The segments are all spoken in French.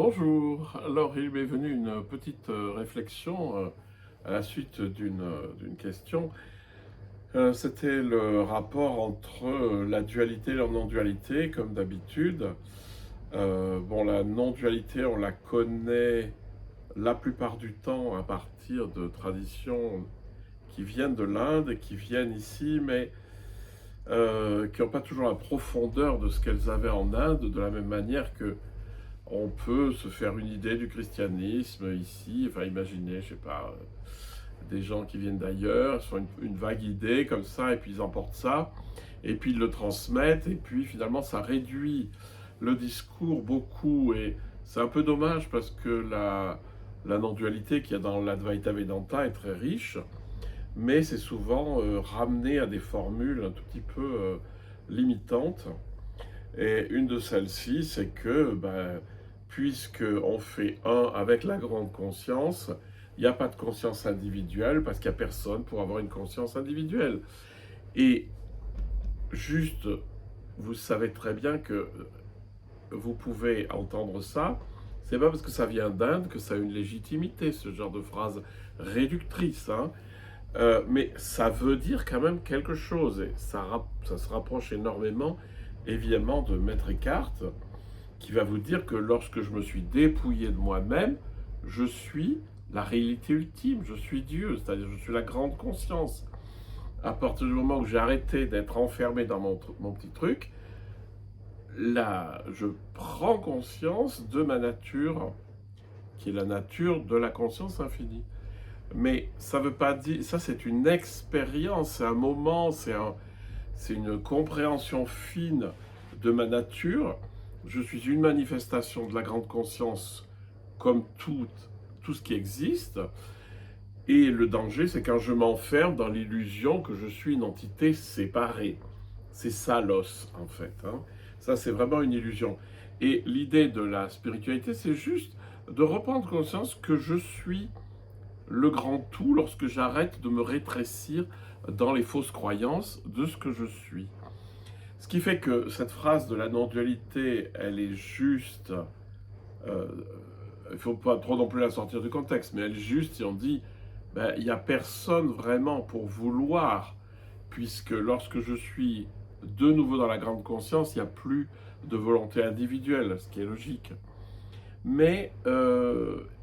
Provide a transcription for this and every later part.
Bonjour, alors il m'est venu une petite réflexion à la suite d'une question. C'était le rapport entre la dualité et la non-dualité, comme d'habitude. Bon, la non-dualité, on la connaît la plupart du temps à partir de traditions qui viennent de l'Inde et qui viennent ici, mais qui n'ont pas toujours la profondeur de ce qu'elles avaient en Inde, de la même manière que on peut se faire une idée du christianisme ici, enfin imaginez, je sais pas, des gens qui viennent d'ailleurs, sont une vague idée comme ça, et puis ils emportent ça, et puis ils le transmettent, et puis finalement ça réduit le discours beaucoup, et c'est un peu dommage parce que la non-dualité qu'il y a dans l'Advaita Vedanta est très riche, mais c'est souvent ramené à des formules un tout petit peu limitantes. Et une de celles-ci, c'est que puisque on fait un avec la grande conscience, il n'y a pas de conscience individuelle parce qu'il n'y a personne pour avoir une conscience individuelle. Et juste, vous savez très bien que vous pouvez entendre ça, c'est pas parce que ça vient d'Inde que ça a une légitimité, ce genre de phrase réductrice, hein. Mais ça veut dire quand même quelque chose, et ça se rapproche énormément, évidemment, de Maître Eckhart, qui va vous dire que lorsque je me suis dépouillé de moi-même, je suis la réalité ultime, je suis Dieu, c'est-à-dire je suis la grande conscience. À partir du moment où j'ai arrêté d'être enfermé dans mon petit truc, là, je prends conscience de ma nature, qui est la nature de la conscience infinie. Mais ça veut pas dire, ça c'est une expérience, c'est un moment, c'est une compréhension fine de ma nature. Je suis une manifestation de la grande conscience comme tout ce qui existe. Et le danger, c'est quand je m'enferme dans l'illusion que je suis une entité séparée. C'est ça l'os, en fait, hein. Ça, c'est vraiment une illusion. Et l'idée de la spiritualité, c'est juste de reprendre conscience que je suis le grand tout lorsque j'arrête de me rétrécir dans les fausses croyances de ce que je suis. Ce qui fait que cette phrase de la non-dualité, elle est juste, euh, il ne faut pas trop non plus la sortir du contexte, mais elle est juste si on dit, ben, il n'y a personne vraiment pour vouloir, puisque lorsque je suis de nouveau dans la grande conscience, il n'y a plus de volonté individuelle, ce qui est logique. Mais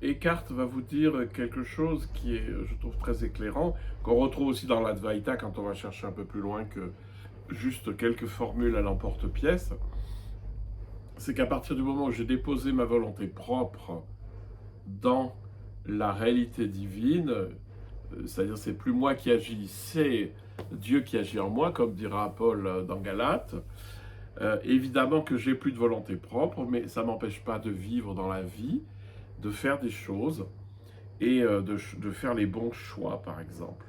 Eckhart va vous dire quelque chose qui est, je trouve, très éclairant, qu'on retrouve aussi dans l'Advaita quand on va chercher un peu plus loin que juste quelques formules à l'emporte-pièce. C'est qu'à partir du moment où j'ai déposé ma volonté propre dans la réalité divine, c'est-à-dire c'est plus moi qui agis, c'est Dieu qui agit en moi, comme dira Paul dans Galates. Évidemment que j'ai plus de volonté propre, mais ça m'empêche pas de vivre dans la vie, de faire des choses et de faire les bons choix, par exemple.